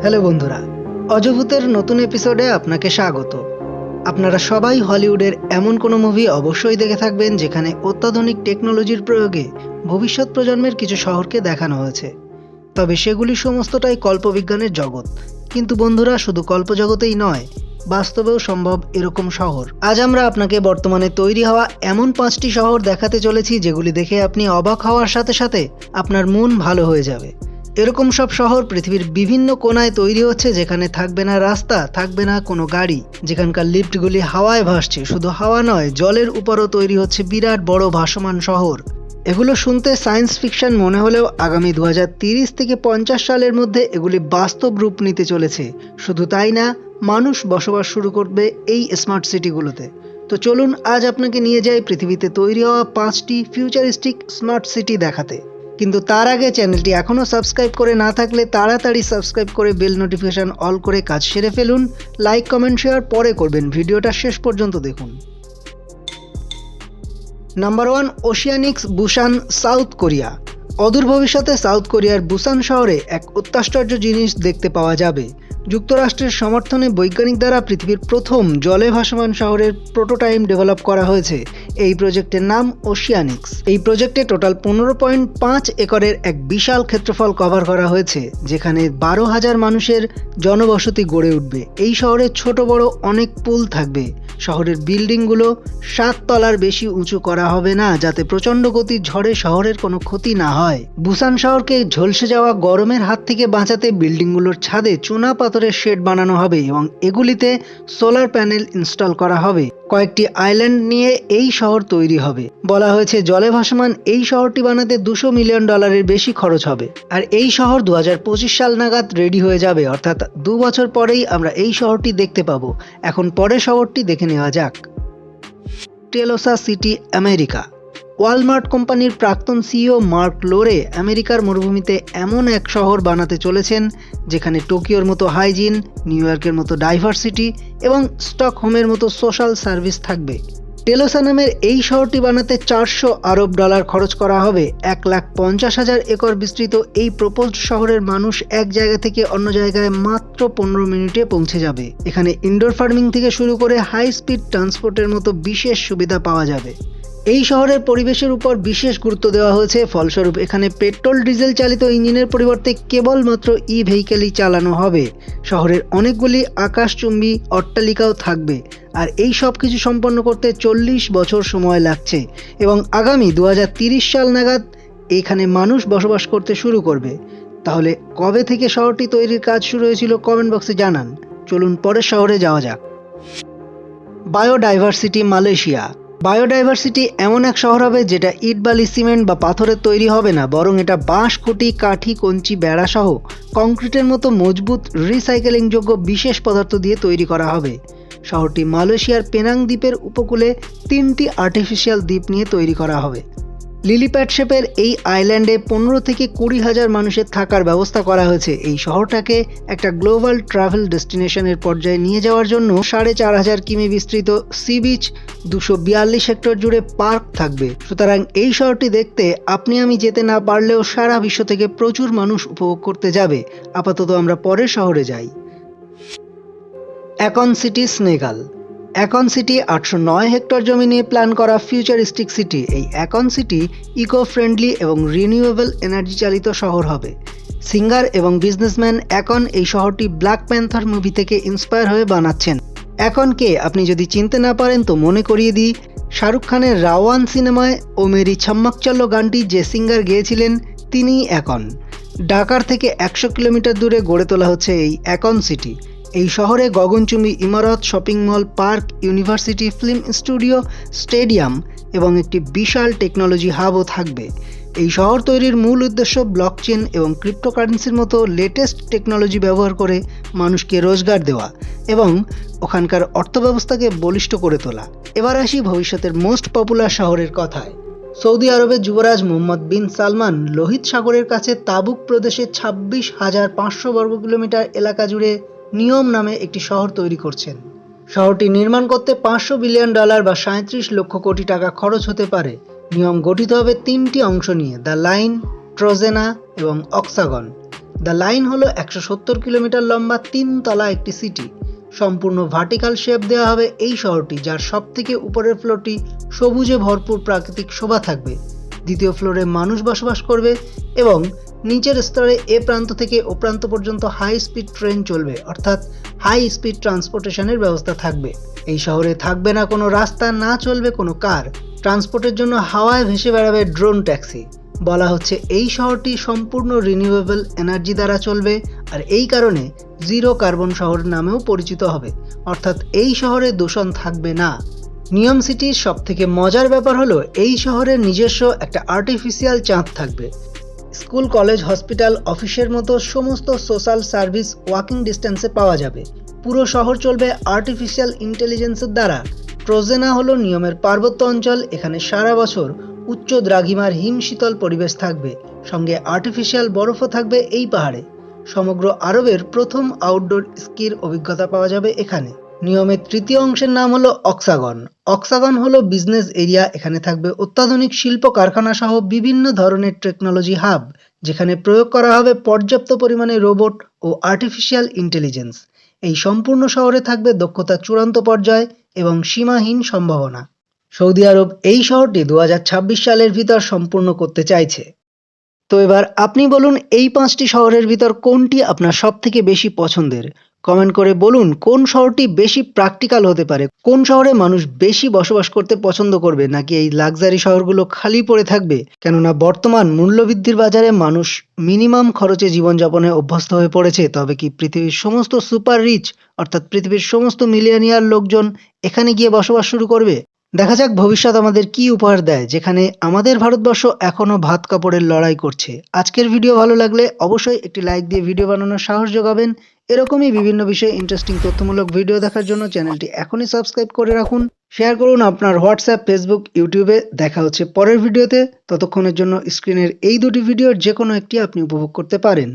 Hello বন্ধুরা, অজভূতের নতুন এপিসোডে আপনাকে স্বাগত। আপনারা সবাই হলিউডের এমন কোনো মুভি অবশ্যই দেখে থাকবেন যেখানে অত্যাধুনিক টেকনোলজির প্রয়োগে ভবিষ্যৎ প্রজন্মের কিছু শহরকে দেখানো হয়েছে। তবে সেগুলি সমস্তটাই কল্পবিজ্ঞানের জগৎ। কিন্তু বন্ধুরা, শুধু কল্পজগতেই নয়, বাস্তবেও সম্ভব এরকম শহর। আজ আমরা আপনাকে বর্তমানে তৈরি হওয়া এমন 5টি শহর দেখাতে চলেছি যেগুলি দেখে আপনি অবাক হওয়ার সাথে সাথে আপনার মন ভালো হয়ে যাবে। এরকম সব শহর পৃথিবীর বিভিন্ন কোণায় তৈরি হচ্ছে, যেখানে থাকবে না রাস্তা, থাকবে না কোনো গাড়ি, যেখানকার লিফটগুলি হাওয়ায় ভাসছে। শুধু হাওয়া নয়, জলের উপরও তৈরি হচ্ছে বিরাট বড় ভাসমান শহর। এগুলো শুনতে সায়েন্স ফিকশন মনে হলেও আগামী 2030 থেকে 50 সালের মধ্যে এগুলি বাস্তব রূপ নিতে চলেছে। শুধু তাই না, মানুষ বসবাস শুরু করবে এই স্মার্ট সিটিগুলোতে। তো চলুন আজ আপনাকে নিয়ে যাই পৃথিবীতে তৈরি হওয়া 5টি ফিউচারিস্টিক স্মার্ট সিটি দেখাতে। কিন্তু তার আগে চ্যানেলটি এখনও সাবস্ক্রাইব করে না থাকলে তাড়াতাড়ি সাবস্ক্রাইব করে বেল নোটিফিকেশন অল করে কাজ সেরে ফেলুন। লাইক, কমেন্ট, শেয়ার পরে করবেন, ভিডিওটা শেষ পর্যন্ত দেখুন। Number 1, Oceanix, Busan, South Korea. অদূর ভবিষ্যতে সাউথ কোরিয়ার বুসান শহরে এক অত্যাশ্চর্য জিনিস দেখতে পাওয়া যাবে। যুক্তরাষ্ট্রের সমর্থনে বৈজ্ঞানিক দ্বারা পৃথিবীর প্রথম জলে ভাসমান শহরের প্রোটোটাইপ ডেভেলপ করা হয়েছে। এই প্রজেক্টের নাম ওশিয়ানিক্স। এই প্রজেক্টে টোটাল 15.5 একরের এক বিশাল ক্ষেত্রফল কভার করা হয়েছে, যেখানে 12,000 মানুষের জনবসতি গড়ে উঠবে। এই শহরে ছোট বড় অনেক পুল থাকবে। শহরের বিল্ডিংগুলো 7 তলার বেশি উঁচু করা হবে না, যাতে প্রচণ্ড গতির ঝড়ে শহরের কোনো ক্ষতি না হয়। বুসান শহরকে ঝলসে যাওয়া গরমের হাত থেকে বাঁচাতে বিল্ডিংগুলোর ছাদে চুনা পাথরের শেড বানানো হবে এবং এগুলিতে সোলার প্যানেল ইনস্টল করা হবে। কয়েকটি আইল্যান্ড নিয়ে এই শহর তৈরি হবে। বলা হয়েছে জলে ভাসমান এই শহরটি বানাতে $200 মিলিয়ন বেশি খরচ হবে। আর এই শহর 2025 সাল নাগাদ রেডি হয়ে যাবে, অর্থাৎ 2 বছর পরেই আমরা এই শহরটি দেখতে পাবো। এখন পরের শহরটি দেখে নেওয়া যাক। টেলোসা সিটি, আমেরিকা। ওয়ালমার্ট কোম্পানির প্রাক্তন সিইও মার্ক লোরে আমেরিকার মরুভূমিতে এমন এক শহর বানাতে চলেছেন যেখানে টোকিওর মতো হাইজিন, নিউ ইয়র্কের মতো ডাইভার্সিটি এবং স্টকহোমের মতো সোশ্যাল সার্ভিস থাকবে। টেলোসা নামের এই শহরটি বানাতে $400 আরব খরচ করা হবে। 1,50,000 একর বিস্তৃত এই প্রপোজড শহরের মানুষ এক জায়গা থেকে অন্য জায়গায় মাত্র 15 মিনিটে পৌঁছে যাবে। এখানে ইনডোর ফার্মিং থেকে শুরু করে হাই স্পিড ট্রান্সপোর্টের মতো বিশেষ সুবিধা পাওয়া যাবে। এই শহরের পরিবেশের উপর বিশেষ গুরুত্ব দেওয়া হয়েছে। ফলস্বরূপ এখানে পেট্রোল ডিজেল চালিত ইঞ্জিনের পরিবর্তে কেবলমাত্র ভেহিকেলই চালানো হবে। শহরের অনেকগুলি আকাশচুম্বী অট্টালিকাও থাকবে। আর এই সব কিছু সম্পন্ন করতে 40 বছর সময় লাগছে এবং আগামী 2030 সাল নাগাদ এখানে মানুষ বসবাস করতে শুরু করবে। তাহলে কবে থেকে শহরটি তৈরির কাজ শুরু হয়েছিল কমেন্ট বক্সে জানান। চলুন পরের শহরে যাওয়া যাক। Biodiversity, Malaysia. বায়োডাইভার্সিটি এমন এক শহর হবে যেটা ইট, বালি, সিমেন্ট বা পাথরের তৈরি হবে না, বরং এটা বাঁশ, খুঁটি, কাঠি, কঞ্চি, বেড়া সহ কংক্রিটের মতো মজবুত রিসাইকেলিংযোগ্য বিশেষ পদার্থ দিয়ে তৈরি করা হবে। শহরটি মালয়েশিয়ার পেনাং দ্বীপের উপকূলে 3টি আর্টিফিশিয়াল দ্বীপ নিয়ে তৈরি করা হবে। লিলিপ্যাড শেপের এই আইল্যান্ডে 15 থেকে 20,000 মানুষের থাকার ব্যবস্থা করা হয়েছে। এই শহরটাকে একটা গ্লোবাল ট্রাভেল ডেস্টিনেশনের পর্যায়ে নিয়ে যাওয়ার জন্য 4,500 কিমি বিস্তৃত সি বিচ, 242 হেক্টর জুড়ে পার্ক থাকবে। সুতরাং এই শহরটি দেখতে আপনি আমি যেতে না পারলেও সারা বিশ্ব থেকে প্রচুর মানুষ উপভোগ করতে যাবে। আপাতত আমরা পরের শহরে যাই। Icon city, Senegal. Icon city 809 hectare জমি নিয়ে প্ল্যান করা ফিউচারিস্টিক সিটি। এই আইকন সিটি ইকো ফ্রেন্ডলি এবং রিনিউয়েবল এনার্জি চালিত শহর হবে। সিঙ্গার এবং বিজনেসম্যান আইকন এই শহরটি ব্ল্যাক প্যান্থার মুভি থেকে ইন্সপায়ার হয়ে বানাচ্ছেন। আইকনকে আপনি যদি চিনতে না পারেন তো মনে করিয়ে দিই, শাহরুখ খানের রাওয়ান সিনেমায় ও মেরি ছম্মক চল্লো গানটি যে সিঙ্গার গেয়েছিলেন তিনিই আইকন। ঢাকার থেকে 100 কিলোমিটার দূরে গড়ে তোলা হচ্ছে এই আইকন সিটি। এই শহরে গগনচুম্বী ইমারত, shopping mall, park, university, film studio, stadium এবং একটি বিশাল টেকনোলজি হাবও থাকবে। এই শহর তৈরির মূল উদ্দেশ্য ব্লকচেন এবং ক্রিপ্টোকারেন্সির মতো লেটেস্ট টেকনোলজি ব্যবহার করে মানুষকে রোজগার দেওয়া এবং ওখানকার অর্থব্যবস্থাকে বলিষ্ঠ করে তোলা। এবার আসি ভবিষ্যতের মোস্ট পপুলার শহরের কথায়। সৌদি আরবের যুবরাজ মোহাম্মদ বিন সালমান লোহিত সাগরের কাছে তাবুক প্রদেশে 26,500 বর্গ কিলোমিটার এলাকা জুড়ে নিয়ম নামে একটি শহর তৈরি করছেন। শহরটি নির্মাণ করতে $500 বিলিয়ন বা 37 লক্ষ কোটি টাকা খরচ হতে পারে। নিয়ম গঠিত হবে 3টি অংশ নিয়ে: দ্য লাইন, ট্রোজেনা এবং অক্সাগন। দ্য লাইন হলো 170 কিলোমিটার লম্বা 3 তলা একটি সিটি। সম্পূর্ণ ভার্টিক্যাল শেপ দেওয়া হবে এই শহরটি, যার সব থেকে উপরের ফ্লোরটি সবুজে ভরপুর প্রাকৃতিক শোভা থাকবে। দ্বিতীয় ফ্লোরে মানুষ বসবাস করবে এবং নিচের স্তরে এ প্রান্ত থেকে ও প্রান্ত পর্যন্ত হাই স্পিড ট্রেন চলবে, অর্থাৎ হাই স্পিড ট্রান্সপোর্টেশনের ব্যবস্থা থাকবে। এই শহরে থাকবে না কোনো রাস্তা, না চলবে কোনো কার। ট্রান্সপোর্টের জন্য হাওয়ায় ভেসে বেড়াবে ড্রোন ট্যাক্সি। বলা হচ্ছে এই শহরটি সম্পূর্ণ রিনিউয়েবল এনার্জি দ্বারা চলবে, আর এই কারণে জিরো কার্বন শহর নামেও পরিচিত হবে, অর্থাৎ এই শহরে দূষণ থাকবে না। নিয়ম সিটির সব থেকে মজার ব্যাপার হলো এই শহরের নিজস্ব একটা আর্টিফিশিয়াল চাঁদ থাকবে। স্কুল, কলেজ, হসপিটাল, অফিসের মতো সমস্ত সোশ্যাল সার্ভিস ওয়াকিং ডিস্টেন্সে পাওয়া যাবে। পুরো শহর চলবে আর্টিফিশিয়াল ইন্টেলিজেন্সের দ্বারা। ট্রোজেনা হলো নিয়মের পার্বত্য অঞ্চল। এখানে সারা বছর উচ্চ দ্রাঘিমার হিম শীতল পরিবেশ থাকবে, সঙ্গে আর্টিফিশিয়াল বরফও থাকবে এই পাহাড়ে। সমগ্র আরবের প্রথম আউটডোর স্কির অভিজ্ঞতা পাওয়া যাবে এখানে। নিয়মের তৃতীয় অংশের নাম হলো অক্সাগন। অক্সাগন হলো বিজনেস এরিয়া। এখানে থাকবে অত্যাধুনিক শিল্প কারখানা সহ বিভিন্ন ধরনের টেকনোলজি হাব, যেখানে প্রয়োগ করা হবে পর্যাপ্ত পরিমাণে রোবট ও আর্টিফিশিয়াল ইন্টেলিজেন্স। এই সম্পূর্ণ শহরে থাকবে দক্ষতা চূড়ান্ত পর্যায়ে এবং সীমাহীন সম্ভাবনা। সৌদি আরব এই শহরটি 2026 সালের ভিতর সম্পূর্ণ করতে চাইছে। তো এবার আপনি বলুন, এই 5টি শহরের ভিতর কোনটি আপনার সব থেকে বেশি পছন্দের? কমেন্ট করে বলুন কোন শহরটি বেশি প্র্যাকটিক্যাল হতে পারে, কোন শহরে মানুষ বেশি বসবাস করতে পছন্দ করবে, নাকি এই লাক্সারি শহরগুলো খালি পড়ে থাকবে। কেননা বর্তমান মূল্যবৃদ্ধির বাজারে মানুষ মিনিমাম খরচে জীবনযাপনে অভ্যস্ত হয়ে পড়েছে। তবে কি পৃথিবীর সমস্ত সুপার রিচ, অর্থাৎ পৃথিবীর সমস্ত মিলিয়নিয়ার লোকজন এখানে গিয়ে বসবাস শুরু করবে? দেখা যাক ভবিষ্যৎ আমাদের কি উপহার দেয়, যেখানে আমাদের ভারতবর্ষ এখনো ভাত কাপড়ের লড়াই করছে। আজকের ভিডিও ভালো লাগলে অবশ্যই একটি লাইক দিয়ে ভিডিও বানানোর সাহস যোগাবেন। এরকমই বিভিন্ন বিষয়ে ইন্টারেস্টিং তথ্যমূলক ভিডিও দেখার জন্য চ্যানেলটি এখনই সাবস্ক্রাইব করে রাখুন। শেয়ার করুন আপনার হোয়াটসঅ্যাপ, ফেসবুক, ইউটিউবে। দেখা হচ্ছে পরের ভিডিওতে। ততক্ষণের জন্য স্ক্রিনের এই দুটি ভিডিওর যে কোনো একটি আপনি উপভোগ করতে পারেন।